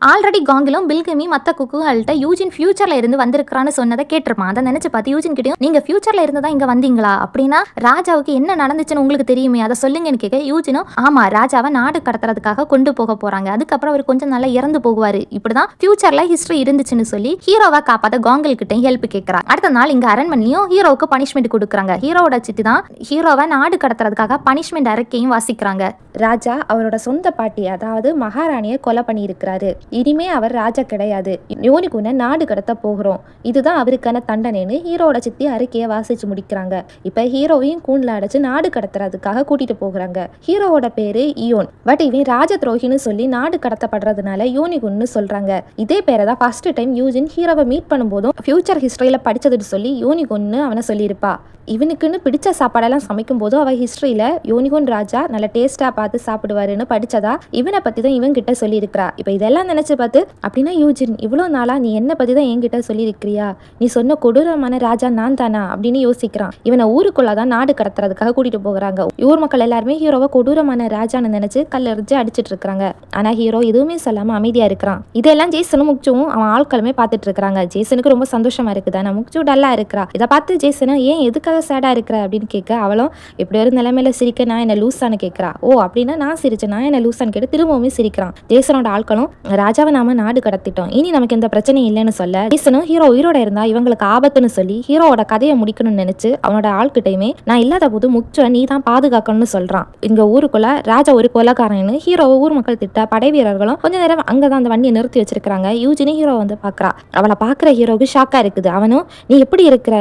ஆல்ரெடி காங்கிலும் பில்கமி மத்த குக்குகள்கிட்ட யூஜின் ஃபியூச்சர்ல இருந்து வந்திருக்கான்னு சொன்னதை கேட்டிருப்பான். அதை நினைச்சு பார்த்து யூஜின் கிட்டயும் நீங்க ஃபியூச்சர்ல இருந்து தான் இங்க வந்தீங்களா, அப்படின்னா ராஜாவுக்கு என்ன நடந்துச்சுன்னு உங்களுக்கு தெரியுமே, அதை சொல்லுங்கன்னு கேட்க யூஜினும் ஆமா ராஜாவை நாடு கடத்துறதுக்காக கொண்டு போக போறாங்க, அதுக்கப்புறம் அவர் கொஞ்சம் நாளா இறந்து போகுவாரு, இப்படிதான் ஃபியூச்சர்ல ஹிஸ்டரி இருந்துச்சுன்னு சொல்லி ஹீரோவை காப்பாத்த காங்கில் கிட்ட ஹெல்ப் கேட்கறா. அடுத்த நாள் இங்க அரண்மனையும் ஹீரோவுக்கு பனிஷ்மெண்ட் கொடுக்குறாங்க. ஹீரோவோட சித்தி தான் ஹீரோவை நாடு கடத்துறதுக்காக பனிஷ்மெண்ட் அறிக்கையும் வாசிக்கிறாங்க. ராஜா அவரோட சொந்த பாட்டி அதாவது மகாராணியை கொலை பண்ணி இருக்கிறாரு, இனிமே அவர் ராஜா கிடையாது, யோனிகுனை நாடு கடத்த போகிறோம், இதுதான் அவருக்கான தண்டனைன்னு ஹீரோட சித்தி அறிக்கையை வாசிச்சு முடிக்கிறாங்க. இப்ப ஹீரோவையும் கூண்ல அடைச்சு நாடு கடத்துறதுக்காக கூட்டிட்டு போகிறாங்க. ஹீரோவோட பேரு இயோன். பட் இவன் ராஜ துரோகின்னு சொல்லி நாடு கடத்தப்படுறதுனால யூனிகுன்னு சொல்றாங்க. இதே பேரை தான் ஃபர்ஸ்ட் டைம் யூஜின் ஹீரோவை மீட் பண்ணும்போதும் ஃபியூச்சர் ஹிஸ்டரியில படிச்சதுன்னு சொல்லி யூனிகுன்னு அவனை சொல்லியிருப்பா. இவனுக்குன்னு பிடிச்ச சாப்பாடெல்லாம் சமைக்கும் போதும் அவள் ஹிஸ்ட்ரியில யோனிகுன் ராஜா நல்ல டேஸ்டா பார்த்து சாப்பிடுவாருன்னு படிச்சதா இவனை பத்தி தான் இவன் கிட்ட சொல்லியிருக்கிறா. இப்போ இதெல்லாம் நினைச்சு பார்த்து அப்படின்னா யூஜின் இவ்வளோ நாளா நீ என்ன பத்தி தான் என்கிட்ட சொல்லியிருக்கிறியா, நீ சொன்ன கொடூரமான ராஜா நான் தானா அப்படின்னு யோசிக்கிறான். இவனை ஊருக்குள்ளதான் நாடு கடத்துறதுக்காக கூட்டிட்டு போகிறாங்க. ஊர் மக்கள் எல்லாருமே ஹீரோவை கொடூரமான ராஜான்னு நினைச்சு கல்லெறிஞ்சு அடிச்சிட்டு இருக்காங்க. ஆனா ஹீரோ எதுவுமே சொல்லாம அமைதியா இருக்கிறான். இதெல்லாம் ஜேசனும் முக்சுவும் அவன் ஆட்களுமே பார்த்துட்டு இருக்காங்க. ஜேசனுக்கு ரொம்ப சந்தோஷமா இருக்குது. ஆனா முக்சு டல்லா இருக்கிறா. இதை பார்த்து ஜேசனை ஏன் எதுக்காக சேடா இருக்கிற அப்படின்னு கேட்க அவளும் எப்படி ஒரு நிலைமையில சிரிக்க நான் என்ன லூசான்னு கேட்கிறா. ஓ அப்படின்னா நான் சிரிச்சேன், நான் என்ன லூசான்னு கேட்டு திரும்பவுமே சிரிக்கிறான். ஜேசனோட ஆட்களும் ராஜாவை நாம நாடு கடத்திட்டோம், இனி நமக்கு எந்த பிரச்சனையும் இல்லைன்னு சொல்ல ஜேசனும் ஹீரோ உயிரோட இருந்தா இவங்களுக்கு ஆபத்துன்னு சொல்லி ஹீரோவோட கதையை முடிக்கணும்னு நினைச்சு அவனோட ஆள்கிட்டையுமே நான் இல்லாத போது முக்சுவை நீ தான் பாதுகாக்கணும்னு சொல்றான். இங்க ஊருக்குள்ள ராஜா ஒரு கொலைக்காரன்னு ஹீரோவை ஊர் மக்கள் திட்ட படை வீரர்களும் கொஞ்ச நேரம் அங்கதான் அந்த வண்டியை நிறுத்தி வச்சிருக்காங்க. யூஜினி ஹீரோ வந்து பாக்குறா. அவளை பாக்குற ஹீரோவுக்கு ஷாக்கா இருக்குது. அவனும் நீ எப்படி இருக்கிற,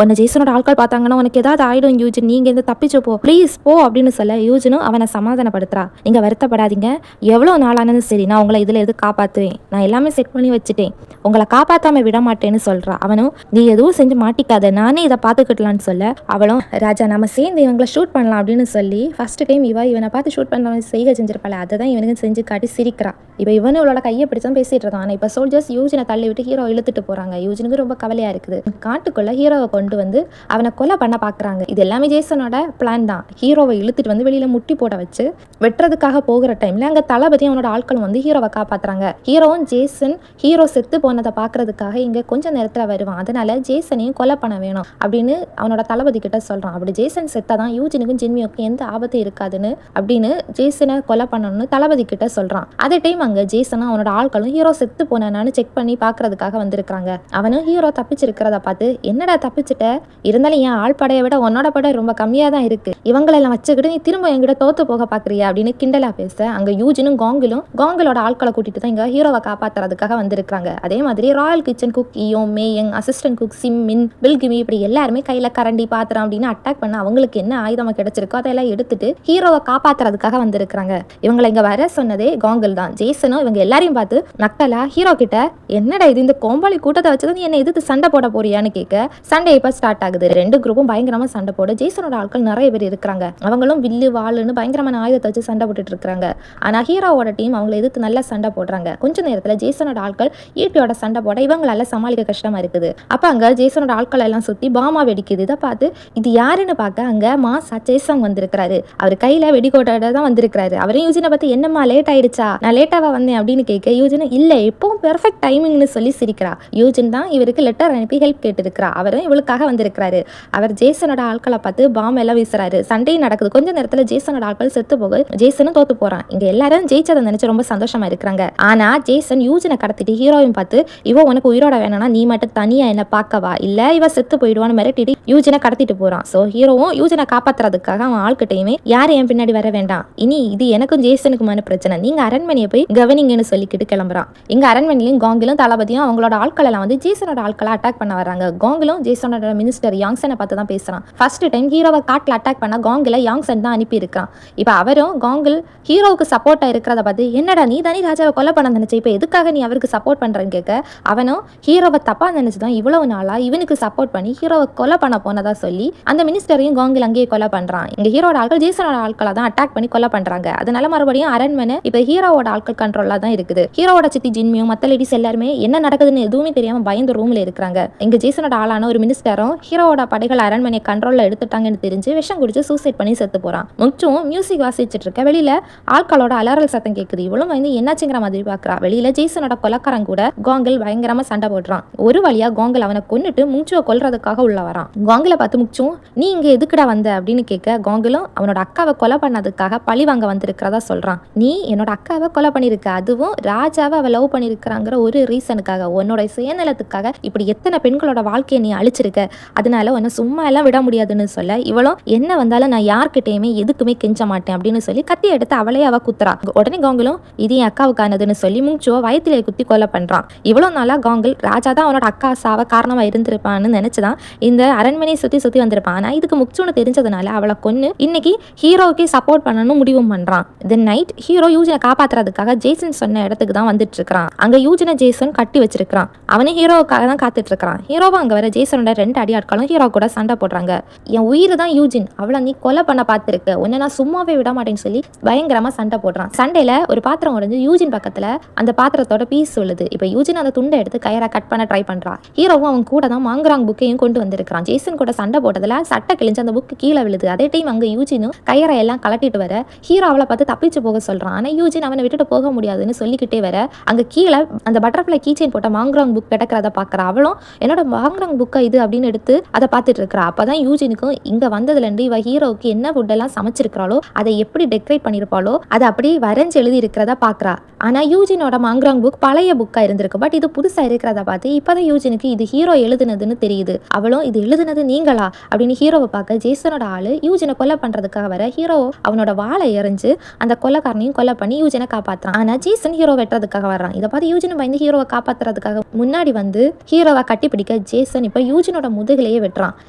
உன்னை ஜேசனோட ஆட்கள் பார்த்தாங்கன்னா உனக்கு ஏதாவது ஆயிடும் யூஜின், நீங்க இருந்து தப்பிச்சு போ ப்ளீஸ் போ அப்படின்னு சொல்ல யூஜினும் அவனை சமாதானப்படுத்துறா. நீங்க வருத்தப்படாதீங்க, எவ்வளவு நாளானது சரி நான் உங்களை இதுல எது காப்பாத்துவேன், நான் எல்லாமே செட் பண்ணி வச்சுட்டேன், உங்களை காப்பாத்தாம விட மாட்டேன்னு சொல்றா. அவனும் நீ எதுவும் செஞ்சு மாட்டிக்காத, நானே இதை பாத்துக்கிட்டலான்னு சொல்ல அவளும் ராஜா நம்ம சேர்ந்து இவங்களை ஷூட் பண்ணலாம் அப்படின்னு சொல்லி ஃபர்ஸ்ட் டைம் இவனை பார்த்து ஷூட் பண்ண செய்க செஞ்சிருப்பாள். அதை தான் இவனுக்கு செஞ்சு காட்டி சிரிக்கிறா. இப்போ இவனு இவளோட கையை பிடிச்சான் பேசிட்டு இருக்கான். ஆனால் இப்போ சோல்ஜர்ஸ் யூஜினை தள்ளி விட்டு ஹீரோ இழுத்துட்டு போறாங்க. யூஜினுக்கு ரொம்ப கவலையா இருக்குது. காட்டுக்குள்ள ஹீரோவை கொண்டு வந்து அவனை கொலை பண்ண பாக்குறாங்க. இது எல்லாமே ஜேசனோட பிளான் தான். ஹீரோவை இழுத்துட்டு வந்து வெளியில முட்டி போட வச்சு வெட்டுறதுக்காக போகிற டைம்ல அங்க தளபதி அவனோட ஆட்களும் வந்து ஹீரோவை காப்பாத்துறாங்க. ஹீரோவும் ஜேசன் ஹீரோ செத்து போனதை பாக்குறதுக்காக இங்க கொஞ்ச நேரத்துல வருவான். அதனால ஜேசனையும் கொலை பண்ண வேணும் அப்படின்னு அவனோட தளபதி கிட்ட சொல்றான். அப்படி ஜேசன் செத்தாதான் யூஜினுக்கும் ஜின்மியோக்கும் எந்த ஆபத்தும் இருக்காதுன்னு அப்படின்னு ஜேசனை கொலை பண்ணணும்னு தளபதி கிட்ட சொல்றான். அதே டைம் அங்க ஜேசனும் அவனோட ஆட்களும் ஹீரோ செத்து போனான்னு செக் பண்ணி பாக்குறதுக்காக வந்திருக்காங்க. அவனும் ஹீரோ தப்பிச்சிருக்கிறத பார்த்து என்னடா தப்பிச்சுட்ட, இருந்தாலும் என் ஆள் படையை விட உன்னோட படை ரொம்ப கம்மியா தான் இருக்கு, இவங்களெல்லாம் வச்சுக்கிட்டு நீ திரும்ப என்கிட்ட தோத்து போக பாக்குறியா அப்படின்னு கிண்டலா பேச அங்க யூஜினும் காங்கிலோட ஆட்களை கூட்டிட்டு தான் இங்க ஹீரோவை காப்பாத்துறதுக்காக வந்திருக்காங்க. அதே மாதிரி ராயல் கிச்சன் குக் இயோ மேயங், அசிஸ்டன்ட் குக் சிம்மின், பில்கிமி இப்படி எல்லாருமே கையில கரண்டி பாத்திரம் அப்படின்னு அட்டாக் பண்ண அவங்களுக்கு என்ன ஆயுதமா கிடைச்சிருக்கோ அதெல்லாம் எடுத்துட்டு ஹீரோவை காப்பாத்துறதுக்காக வந்திருக்காங்க. இவங்களை இங்க வர சொன்னதே காங்கில் தான். ஜேசனும் இவங்க எல்லாரையும் பார்த்து நக்கலா ஹீரோ கிட்ட என்னடா இது, இந்த கோம்பாளி கூட்டத்தை வச்சுதான் என்ன எதிர்த்து சண்டை போட போறியான்னு கேட்க சண்டை இப்ப ஸ்டார்ட் ஆகுது. ரெண்டு குரூப்பும் பயங்கரமா சண்டை போட ஜேசனோட ஆட்கள் நிறைய பேர் இருக்கிறாங்க. அவங்களும் வில்லு வாளுன்னு பயங்கரமான ஆயுதத்தை வச்சு சண்டை போட்டுட்டு இருக்காங்க. ஆனா ஹீரோவோட டீம் அவங்களை எதிர்த்து நல்லா சண்டை போடுறாங்க. கொஞ்ச நேரத்துல ஜேசனோட ஆட்கள் ஈட்டியோட சண்டை போட இவங்களால சமாளிக்க கஷ்டமா இருக்குது. அப்ப அங்க ஜேசனோட ஆட்கள் எல்லாம் சுத்தி பாமா வெடிக்குது. இதை பார்த்து இது யாருன்னு பார்க்க அங்க மாசா ஜேசன் வந்திருக்கிறாரு. அவர் கையில வெடிக்கோட்டோட தான் வந்திருக்காரு. அவரையும் யூஜினை பார்த்து என்னம்மா லேட் ஆயிடுச்சா, நான் லேட்டாவா வந்தேன் அப்படின்னு கேட்க யூஜின் இல்ல எப்பவும் பெர்ஃபெக்ட் டைமிங்னு சொல்லி சிரிக்கிறா. யூஜின் தான் இவருக்கு லெட்டர் அனுப்பி ஹெல்ப் கேட்டிருக்கிறா. அவரும் இவளுக்காக வந்திருக்கிறாரு. அவர் ஜேசனோட ஆட்களை பார்த்து பாம் எல்லாம் வீசுறாரு. சண்டையும் நடக்குது. கொஞ்ச நேரத்துல ஜேசனோட ஆட்கள் செத்து போக ஜேசனும் தோத்து போறான். இங்க எல்லாரும் ஜெயிச்சதை நினைச்சு ரொம்ப சந்தோஷமா இருக்கிறாங்க. ஆனா ஜேசன் யூஜினை கடத்திட்டு ஹீரோயின் பார்த்து இவ உனக்கு உயிரோட வேணும்னா நீ மட்டும் தனியா என்ன பார்க்கவா, இல்ல இவ செத்து போயிடுவான்னு மிரட்டிட்டு யூஜினை கடத்திட்டு போறான். சோ ஹீரோவும் யூஜினை காப்பாத்துறதுக்காக அவன் ஆள்கிட்டையுமே யாரும் என் பின்னாடி வர வேண்டாம், இனி இது எனக்கும் ஜேசனுக்குமான பிரச்சனை, நீங்க அரண்மனையை போய் கவனிங்கன்னு சொல்லிக்கிட்டு கிளம்புறான். இங்க அரண்மனையிலும் காங்கிலும் தளபதியும் அவங்களோட ஆட்கள் எல்லாம் வந்து ஜேசனோட ஆட்களை அட்டாக் பண்ண வராங்க. காங்கிலும் ஜேசனோட மினிஸ்டர் யாங்சனை பார்த்து தான் பேசுறான். ஃபர்ஸ்ட் டைம் ஹீரோவை காட்டில் அட்டாக் பண்ண காங்கில யாங்சன் தான் அனுப்பி இருக்கான். இப்ப அவரும் காங்கில் ஹீரோவுக்கு சப்போர்ட்டா இருக்கிறத பார்த்து என்னடா நீ தானே ராஜாவை கொலை பண்ண நினைச்ச, இப்ப எதுக்காக நீ அவருக்கு சப்போர்ட் பண்றேன்னு கேட்க அவனும் ஹீரோவை தப்பா நினைச்சுதான் இவ்வளவு நாளா இவனுக்கு சப்போர்ட் பண்ணி ஹீரோவை கொலை பண்ண போனதா சொல்லி அந்த மினிஸ்டரையும் காங்கில் அங்கேயே கொலை பண்றான். இங்க ஹீரோட ஆட்கள் ஜேசனோட ஆட்களை தான் அட்டாக் பண்ணி கொலை பண்றாங்க. அதனால மறுபடியும் அரண்மனை இப்ப ஹீரோவோட ஆட்கள் கண்ட்ரோல்ல தான் இருக்குது. ஹீரோவோட சித்தி ஜின்மியும் மத்த லேடிஸ் எல்லாருமே என்ன நடக்குதுன்னு எதுவுமே தெரியாம பயந்து ரூம்ல இருக்கிறாங்க. இங்க ஜேசனோட ஆளான ஒரு மினிஸ்டரும் ஹீரோவோட படைகள் அரண்மனை கண்ட்ரோல்ல எடுத்துட்டாங்கன்னு தெரிஞ்சு விஷம் குடிச்சு சூசைட் பண்ணி செத்து போறான். முச்சும் மியூசிக் வாசிச்சுட்டு இருக்க வெளியில ஆட்களோட அலறல் சத்தம் கேக்குது. இவளும் வந்து என்னாச்சுங்கிற மாதிரி பாக்குறா. வெளியில ஜேசனோட கொலைக்காரன் கூட காங்கில் பயங்கரமா சண்டை போடுறான். ஒரு வழியா காங்கில் அவனை கொன்னுட்டு முச்சுவை கொல்றதுக்காக உள்ள வரான். காங்கில பார்த்து முச்சும் நீ இங்க எதுக்குடா வந்த அப்படின்னு கேட்க காங்கிலும் அவனோட அக்காவை கொலை பண்ணதுக்காக பழி வாங்க வந்திருக்கிறதா சொல்றான். நீ என்னோட அக்காவை கொலை பண்ணிருக்க, அதுவும் ராஜாவை அவ லவ் பண்ணிருக்கிறாங்கிற ஒரு ரீசனுக்காக, உன்னோட சுயநலத்துக்காக இப்படி எத்தனை பெண்களோட வாழ்க்கையை நீ அழிச்சிருக்க, அதனால உன்னை சும்மா எல்லாம் விட முடியாதுன்னு சொல்ல இவளும் என்ன வந்தாலும் நான் யார்கிட்டயுமே எதுக்குமே கெஞ்ச மாட்டேன் அப்படின்னு சொல்லி கத்தி எடுத்து அவளே அவ குத்துறா. உடனே காங்கிலும் இது என் அக்காவுக்கானதுன்னு சொல்லி முச்சுவ வயிற்றிலே குத்தி கொலை பண்றான். இவ்வளவு நாளா காங்கில் ராஜா தான் அவனோட அக்கா சாவ காரணமா இருந்திருப்பான்னு நினைச்சுதான் இந்த அரண்மனையை சுத்தி சுத்தி வந்திருப்பான். ஆனா இதுக்கு முச்சுன்னு தெரிஞ்சதுனால அவளை கொன்னு இன்னைக்கு ஹீரோவுக்கே சப்போர்ட் பண்ணணும் முடிவும் பண்றான். தென் நைட் ஹீரோ யூஜினை காப்பாத்துறதுக்காக ஜேசன் சொன்ன இடத்துக்கு தான் வந்துட்டு இருக்கான். அங்க யூஜினை ஜேசன் கட்டி வச்சிருக்கான். அவனே ஹீரோவுக்காக தான் காத்துட்டு இருக்கான். ஹீரோவா அங்க வர ஜேசனோட 2 அடியாட்களும் ஹீரோ கூட சண்டை போடுறாங்க. என் உயிர் தான் யூஜின், அவளை நீ கொலை பண்ண பார்த்திருக்க, உன்னை நான் சும்மாவே விட மாட்டேன்னு சொல்லி பயங்கரமா சண்டை போடுறான். சண்டையில ஒரு பாத்திரம் உடைஞ்சு யூஜின் பக்கத்துல அந்த பாத்திரத்தோட பீஸ் விழுது. இப்ப யூஜின் அந்த துண்டை எடுத்து கயிறா கட் பண்ண ட்ரை பண்றான். ஹீரோவும் அவன் கூட தான் மாங்கராங் புக்கையும் கொண்டு வந்திருக்கான். ஜேசன் கூட சண்டை போட்டதுல சட்டை கிழிஞ்சு அந்த புக்கு கீழே விழுது. அதே டைம் அங்க யூஜினும் கயிறை எல்லாம் கலட்டிட்டு வர ஹீரோ அவளை பார்த்து தப்பிச்சு போக சொல்றான். ஆனா யூஜின் அவனை விட்டுட்டு போக முடியாதுன்னு சொல்லிக்கிட்டே வர அங்க கீழே அந்த பட்டர்ஃப்ளை கீச்சைன் போட்ட மாங்கராங் புக் கிடக்கிறத பாக்குறா. அவளும் என்னோட மாங்கராங் புக்கா இது அப்படின்னு எடுத்து அதை பார்த்துட்டு இருக்கிறா. அப்பதான் யூஜினுக்கும் இங்க வந்ததுல இருந்து இவ ஹீரோவுக்கு என்ன ஃபுட் எல்லாம் சமைச்சிருக்காளோ அதை எப்படி டெக்கரேட் பண்ணிருப்பாளோ அதை அப்படியே வரைஞ்சு எழுதி இருக்கிறத பாக்குறா. ஆனா யூஜினோட மாங்கராங் புக் பழைய புக்கா இருந்திருக்கு. பட் இது புதுசா இருக்கிறத பார்த்து இப்பதான் யூஜினுக்கு இது ஹீரோ எழுதுனதுன்னு தெரியுது. அவளும் இது எழுதுனது நீங்களா அப்படின்னு ஹீரோவை பார்க்க ஜேசனோட ஆளு யூஜினை கொலை பண்றதுக்காக வர ஹீரோ அவனோட வாழை எறிஞ்சு அந்த கொலைக்காரனையும் கொலை பண்ணி யூஜினை காப்பாத்துறான். ஆனா ஜேசன் ஹீரோ வெட்டுறதுக்காக வர்றான். இதை பார்த்து யூஜின் பயந்து ஹீரோவை காப்பாத்துறதுக்காக முன்னாடி வந்து ஹீரோவை கட்டி பிடிக்க ஜேசன் இப்ப யூஜினோட முதுகிலேயே வெட்டுறான்.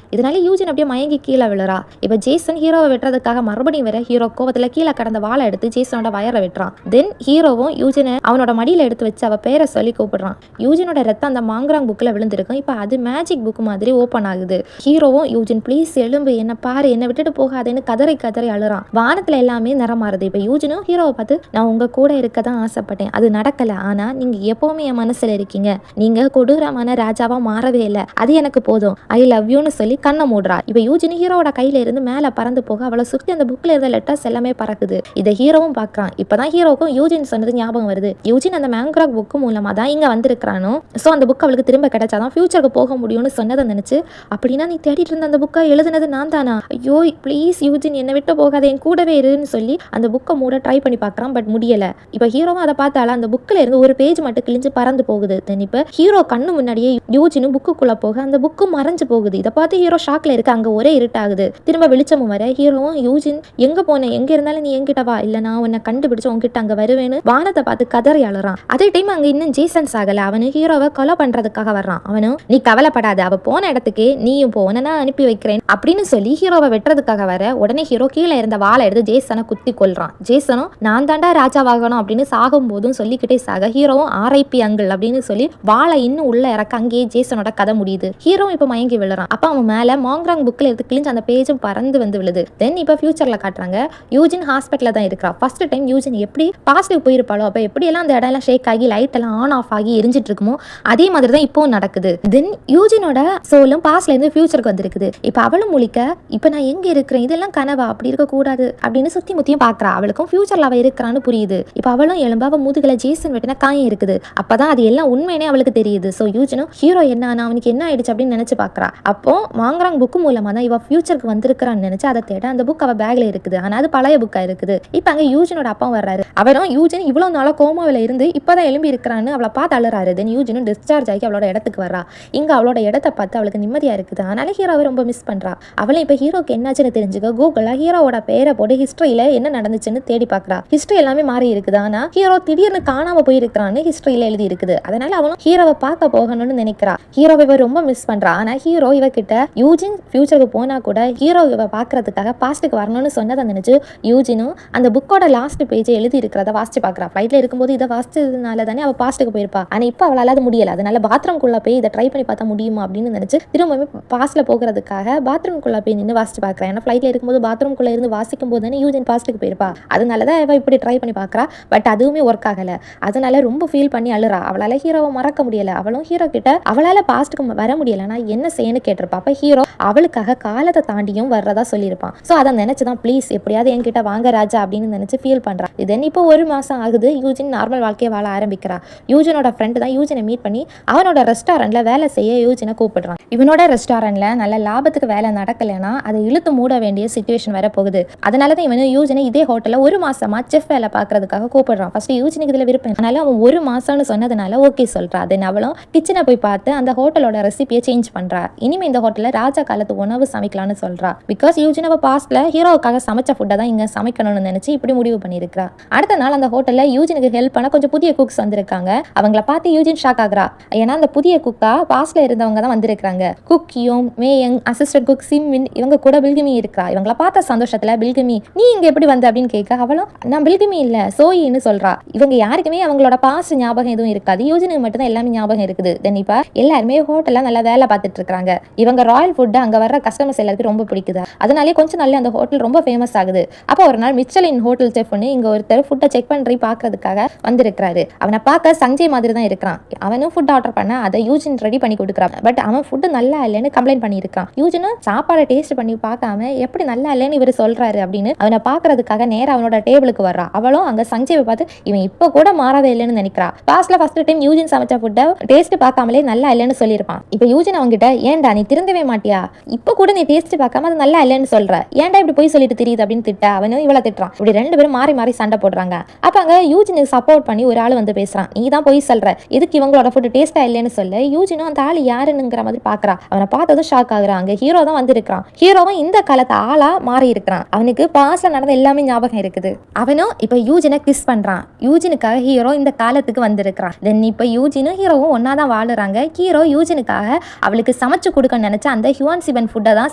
இதனால யூஜின் அப்படியே மயங்கி கீழே விழுறா. இப்ப ஜேசன் ஹீரோவை வெட்டுறதுக்காக மறுபடியும் வர ஹீரோ கோவத்துல கீழே கடந்த வாழை எடுத்து ஜேசனோட வயரை வெட்டுறான். தென் ஹீரோவும் யூஜினை அவனோட மடியில எடுத்து வச்சு அவ பேரை சொல்லி கூப்பிடுறான். யூஜினோட ரத்தம் அந்த மாங்கராங் புக்ல விழுந்திருக்கும். இப்ப அது மேஜிக் புக் மாதிரி ஓபன் ஆகுது. ஹீரோவும் யூஜின் ப்ளீஸ் எழும்பு, என்ன பாரு, என்ன விட்டுட்டு போகாதேன்னு கதறி கதறி அழுறான். வானத்துல எல்லாமே நிறம் மாறுது. இப்ப யூஜினும் ஹீரோவை பார்த்து நான் உங்க கூட இருக்க தான் ஆசைப்பட்டேன், அது நடக்கல, ஆனா நீங்க எப்பவுமே என் மனசுல இருக்கீங்க, நீங்க கொடூரமான ராஜாவா மாறவே இல்லை, அது எனக்கு போதும், ஐ லவ் யூன்னு சொல்லி கண்ணை மூடுறா. இப்ப யூஜின் ஹீரோவோட கையில இருந்து மேல பறந்து போக அவளை சுத்தி அந்த புக்ல இருந்த லெட்டர்ஸ் எல்லாமே பறக்குது. இதை ஹீரோவும் பாக்குறான். இப்பதான் ஹீரோக்கும் யூஜின் சொன்னது ஞாபகம் வருது. யூஜின் அந்த மேங்கராக் புக் மூலமா தான் இங்க வந்திருக்கானோ, சோ அந்த புக் அவளுக்கு திரும்ப கிடைச்சாதான் ஃபியூச்சருக்கு போக முடியும்னு சொன்னதை நினைச்சு அப்படின்னா நீ தேடிட்டு இருந்த அந்த புக்கை எழுதுனது நான் தானா, ஐயோ ப்ளீஸ் யூஜின் என்னை விட்டு போகாத, என் கூடவே இருன்னு சொல்லி அந்த புக்கை மூட ட்ரை பண்ணி பாக்குறான். பட் முடியல. இப்ப ஹீரோவும் அதை பார்த்தால அந்த புக்ல இருந்து ஒரு பேஜ் மட்டும் கிழிஞ்சு பறந்து போகுது. தென் இப்ப ஹீரோ கண்ணு முன்னாடியே யூஜினும் புக்குக்குள்ள போக அந்த புக்கு மறைஞ்சு போகுது. இதை பார்த்து ஹீரோ ஷாக்ல இருக்கு. அங்க ஒரே இருட்டாகுது. திரும்ப வெளிச்சமும் வர ஹீரோவும் யூஜின் எங்க போன, எங்க இருந்தாலும் நீ என்கிட்ட வா, இல்ல நான் உன்னை கண்டுபிடிச்சு உன்கிட்ட அங்க வருவேன்னு வானத்தை பார்த்து கதறி அழுறான். அதே டைம் அங்க இன்னும் ஜேசன் சாகல. அவனு ஹீரோவை கொலை பண்றதுக்காக வர்றான். அவனும் நீ கவலைப்படாத, அவ போன இடத்துக்கு நீயும் போன, நான் அனுப்பி வைக்கிறேன் அப்படின்னு சொல்லி ஹீரோவை வெட்டுறதுக்காக வர உடனே ஹீரோ கீழே இருந்த வாழை எடுத்து ஜேசனை குத்தி கொல்றான். ஜேசனும் நான் தாண்டா ராஜாவாகணும் அப்படின்னு சாகும் போதும் சொல்லிக்கிட்டே சாக ஹீரோவும் ஆர்ஐபி அங்கிள் அப்படின்னு சொல்லி வாழை இன்னும் உள்ள இறக்க அங்கேயே ஜேசனோட கதை முடியுது. ஹீரோ இப்ப மயங்கி விழுறான். அப்ப அவன் மேல மாங்கராங் புக்ல எடுத்து கிழிஞ்சு அந்த பேஜும் பறந்து வந்து விழுது. தென் இப்ப ஃபியூச்சர்ல காட்டுறாங்க யூஜின் ஹாஸ்பிட்டல்ல தான் இருக்கிறா. ஃபர்ஸ்ட் டைம் யூஜின் எப்படி பாசிட்டிவ் போயிருப்பாளோ அப்ப எப்படி எல்லாம் அந்த இடம் எல்லாம் ஷேக் ஆகி லைட் எல்லாம் ஆன் ஆஃப் ஆகி எரிஞ்சிட்டு இருக்குமோ அதே மாதிரி தான் இப்போ நடக்குது. தென் யூஜினோட சோலும் பாஸ்ட்ல இருந்து ஃபியூச்சருக்கு வந்திருக்குது. இப்ப அவளும் முழிக்க இப்ப நான் எங்க இருக்கிறேன், இதெல்லாம் கனவா, அப்படி இருக்க கூடாது அப்படின்னு சுத்தி முத்தியும் பாக்குறா. அவளுக்கும் ஃபியூச்சர்ல அவ இருக்கிறான்னு புரியுது. இப்ப அவளும் எழும்ப அவ முதுகுல ஜேசன் வெட்டின காயம் இருக்குது. அப்பதான் அது எல்லாம் உண்மையே அவளுக்கு தெரியுது. சோ யூஜினும் ஹீரோ என்ன அவனுக்கு என்ன ஆயிடுச்சு அப்படின்னு நினைச்சு பாக்குறா. அப்போ மாங்கராங் புக் மூலமா தான் இவ ஃபியூச்சருக்கு வந்திருக்கிறான்னு நினைச்சு அதை தேட அந்த புக் அவ பேக்ல இருக்குது. ஆனா அது பழைய புக்கா இருக்குது. இப்ப அங்க யூஜினோட அப்பா வர்றாரு. அவரும் யூஜின் இவ்வளவு நாளா கோமாவில இருந்து இப்பதான் எழும்பி இருக்கிறான்னு அவளை பார்த்து அழுறாரு. தென் யூஜினும் டிஸ்சார்ஜ் ஆகி அவளோட இடத்துக்கு வர்றா. இங்க அவளோட இடத்தை பார்த்து அவளுக்கு நிம்மதியா இருக்குது. அதனால ஹீரோவை ரொம்ப மிஸ் பண்றா. அவளும் இப்ப ஹீரோக்கு என்னாச்சுன்னு தெரிஞ்சுக்க கூகுள்ல ஹீரோவோட பேரை போட்டு ஹிஸ்டரியில என்ன நடந்துச்சுன்னு தேடி பாக்குறா. ஹிஸ்டரி எல்லாமே மாறி இருக்குது. ஆனா ஹீரோ திடீர்னு காணாம போயிருக்கிறான்னு ஹிஸ்டரியில எழுதி இருக்குது. அதனால அவளும் ஹீரோவை பார்க்க போகணும்னு நினைக்கிறா. ஹீரோவை இவ ரொம்ப மிஸ் பண்றா. ஆனா ஹீரோ இவ கிட்ட யூஜின் ஃபியூச்சருக்கு போனா கூட ஹீரோ இவ பாக்குறதுக்காக பாஸ்டுக்கு வரணும்னு சொன்னதை நினைச்சு யூஜினும் அந்த புக்கோட லாஸ்ட் பேஜை எழுதி இருக்கிறத வாசிச்சு பாக்குறா. ஃபிளைட்ல இருக்கும்போது இதை வாசிச்சதுனால தானே அவ பாஸ்டுக்கு போயிருப்பா. ஆனா இப்ப அவளால அது முடியல. அதனால பாத்ரூம்குள்ள போய் இதை ட்ரை பண்ணி பார்த்தா முடியுமா அப்படின்னு நினைச்சு திரும்பவும் பாஸ்ட்ல போகிறதுக்காக பாத்ரூம்குள்ள போய் நின்று வாசிச்சு பாக்குறா. ஏன்னா ஃபிளைட்ல இருக்கும்போது பாத்ரூம்குள்ள இருந்து வாசிக்கும் போது தானே யூஜின் பாஸ்டுக்கு போயிருப்பா. அதனாலதான் இவ இப்படி ட்ரை பண்ணி பாக்குறா. பட் அதுவுமே ஒர்க் ஆகல. அதனால ரொம்ப ஃபீல் பண்ணி அழுறா. அவளால ஹீரோவை மறக்க முடியல. அவளும் ஹீரோ கிட்ட அவளால பாஸ்டுக்கு வர முடியலன்னா என்ன செய்யன்னு கேட்டிருப்பா. அப்ப ஹீரோ அவளுக்காக காலத்தை தாண்டியும் வர்றதா சொல்லியிருப்பான். சோ அதை நினைச்சுதான் ப்ளீஸ் எப்படியாவது என்கிட்ட வாங்க ராஜா அப்படின்னு நினைச்சு ஃபீல் பண்றா. இதன் இப்போ 1 மாசம் ஆகுது. யூஜின் நார்மல் வாழ்க்கையை வாழ ஆரம்பிக்கிறா. யூஜினோட ஃப்ரெண்ட் தான் யூஜினை மீட் பண்ணி அவனோட ரெஸ்டாரண்ட்ல வேலை செய்ய யூஜினை கூப்பிடுறான். இவனோட ரெஸ்டாரண்ட்ல நல்ல லாபத்துக்கு வேலை நடக்கலைன்னா அதை இழுத்து மூட வேண்டிய சிச்சுவேஷன் வர போகுது. அதனாலதான் இவனு யூஜினை இதே ஹோட்டல்ல 1 மாசமா செஃப் வேலை பாக்குறதுக்காக கூப்பிடுறான். ஃபர்ஸ்ட் யூஜினுக்கு இதுல விருப்பம். அதனால அவன் 1 மாசம்னு சொன்னதுனால ஓகே சொல்றா. தென் அவளும் கிச்சனை போய் பார்த்து அந்த ஹோட்டலோட ரெசிபியை சேஞ்ச் பண்றா. இனிமே இந்த ஹோட்டல்ல ராஜா காலத்து உணவு சமைக்கலாம்னு சொல்றா. பிகாஸ் யூஜின் அவ பாஸ்ட்ல ஹீரோவுக்காக சமைச்ச ஃபுட்டை தான் இங்க சமைக்கணும்னு நினைச்சு இப்படி முடிவு பண்ணிருக்கா. அடுத்த நாள் அந்த ஹோட்டல்ல யூஜினுக்கு ஹெல்ப் பண்ண கொஞ்சம் புதிய குக்ஸ் வந்திருக்காங்க. அவங்கள பார்த்து யூஜின் ஷாக் ஆகுறா. ஏன்னா அந்த புதிய குக்கா பாஸ்ட்ல இருந்தவங்க தான் வந்திருக்காங்க. குக்கியும் மேயங், அசிஸ்டன்ட் குக் சிம்மின், இவங்க கூட பில்கிமி இருக்கா. இவங்கள பார்த்த சந்தோஷத்துல பில்கிமி நீ இங்க எப்படி வந்த அப்படின்னு கேட்க அவளும் நான் பில்கிமி இல்ல சோயின்னு இல்லைன்னு சொல்றா. இவங்க யாருக்குமே அவங்களோட பாஸ்ட் ஞாபகம் எதுவும் இருக்காது. யூஜினுக்கு மட்டும் தான் எல்லாமே ஞாபகம் இருக்குது. தென் இப்ப எல்லாருமே ஹோட்டல்ல நல்லா வேலை பார்த்துட்டு இருக்காங்க. இவங்க ராயல் ஃபுட் அங்க வர்ற கஸ்டமர்ஸ் எல்லாருக்கும் ரொம்ப பிடிக்குது. அதனாலே கொஞ்ச நாள்ல அந்த ஹோட்டல் ரொம்ப ஃபேமஸ் ஆகுது. அப்ப ஒரு நாள் மிச்சலின் ஹோட்டல் செஃப் இங்க ஒருத்தர் ஃபுட்டை செக் பண்ணி பாக்குறதுக்காக வந்திருக்காரு. அவனை பார்க்க சஞ்சய் மாதிரி தான் இருக்கிறான். அவனும் ஃபுட் ஆர்டர் பண்ண அதை யூஜின் ரெடி பண்ணி கொடுக்குறான். பட் அவன் ஃபுட் நல்லா இல்லைன்னு கம்ப்ளைண்ட் பண்ணியிருக்கான். யூஜினும் சாப்பாடை டேஸ்ட் பண்ணி பார்க்காம எப்படி நல்லா இல்லைன்னு இவர் சொல்றாரு அப்படின்னு அவனை பாக்குறதுக்காக நேரம் அவனோட டேபிளுக்கு வர்றா. அவளும் அங்க சஞ்சயை பார்த்து இவன் இப்ப கூட மாறவே இல்லைன்னு நினைக்கிறா. பாஸ்ட்ல ஃபர்ஸ்ட் டைம் யூஜின் சமைச்ச ஃபுட்டை டேஸ்ட் பார்க்காமலே நல்லா இல்லைன்னு சொல்லியிருப்பான். இப்ப யூஜின் அவங்கிட்ட ஏன்டா நீ திருந்தவே மாட்டியா, இப்ப கூட நீ டேஸ்ட் பார்க்காம அது நல்லா இல்லைன்னு சொல்ற, ஏன்டா இப்படி போய் சொல்லிட்டு தெரியுது அப்படின்னு திட்ட அவனும் இவளை திட்டுறான். இப்படி ரெண்டு பேரும் மாறி மாறி சண்டை போடுறாங்க. அப்ப அங்க யூஜினுக்கு சப்போர்ட் பண்ணி ஒரு ஆள் வந்து பேசுறான். நீ தான் போய் சொல்ற, எதுக்கு இவங்களோட ஃபுட் டேஸ்டா இல்லைன்னு சொல்ல. யூஜினும் அந்த ஆள் யாருன்னுங்கிற மாதிரி பாக்குறா. அவனை பார்த்ததும் ஷாக் ஆகுறான். அங்க ஹீரோ தான் வந்து இருக்கிறான். ஹீரோவும் இந்த காலத்து ஆளா மாறி இருக்கிறான். அவனுக்கு பாஸ்ட்ல நடந்த எல்லாமே ஞாபகம் இருக்குது. அவனும் இப்ப யூஜினை கிஸ் பண்றான். யூஜினுக்காக ஹீரோ இந்த காலத்துக்கு வந்திருக்கிறான். தென் இப்ப யூஜினும் ஹீரோவும் ஒன்னாதான் வாழுறாங்க. ஹீரோ யூஜினுக்காக அவளுக்கு சமைச்சு கொடுக்க நினைச்ச அந்த ஹியூன் சிவன் ஃபுட்டை தான்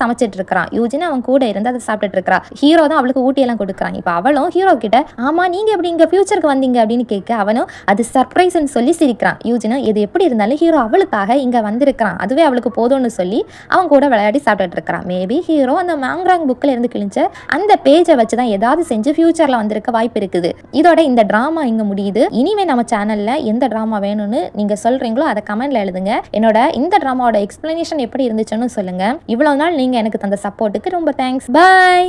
சமைச்சிட்டு இருக்கிறான். யூஜின் அவன் கூட இருந்து அதை சாப்பிட்டுட்டு இருக்கா. ஹீரோ தான் அவளுக்கு ஊட்டி எல்லாம் கொடுக்குறான். இப்ப அவளும் ஹீரோ கிட்ட ஆமா நீங்க எப்படி இங்க ஃபியூச்சருக்கு வந்தீங்க அப்படின்னு கேட்க அவனும் அது சர்ப்ரைஸ்ன்னு சொல்லி சிரிக்கிறான். யூஜினும் இது எப்படி இருந்தாலும் ஹீரோ அவளுக்காக இங்க வந்திருக்கிறான், அதுவே அவளுக்கு போதும்னு சொல்லி அவன் கூட விளையாடி சாப்பிட்டுட்டு இருக்கிறான். மேபி ஹீரோ அந்த மாங்ராங் புக்ல இருந்து கிழிஞ்ச அந்த பேஜை வச்சுதான் ஏதாவது செஞ்சு ஃபியூச்சர்ல வந்திருக்க வாய்ப்பு இருக்குது. இதோட இந்த டிராமா இங்க முடியுது. இனிமே நம்ம சேனல்ல எந்த டிராமா வேணும்னு நீங்க சொல்றீங்களோ அதை கமெண்ட்ல எழுதுங்க. என்னோட இந்த டிராமாவோட எக்ஸ்பிளனேஷன் எப்படி இருந்துச்சுன்னு சொல்லுங்க. இவ்வளவு நாள் நீங்க எனக்கு தந்த சப்போர்ட்டுக்கு ரொம்ப தேங்க்ஸ். பை.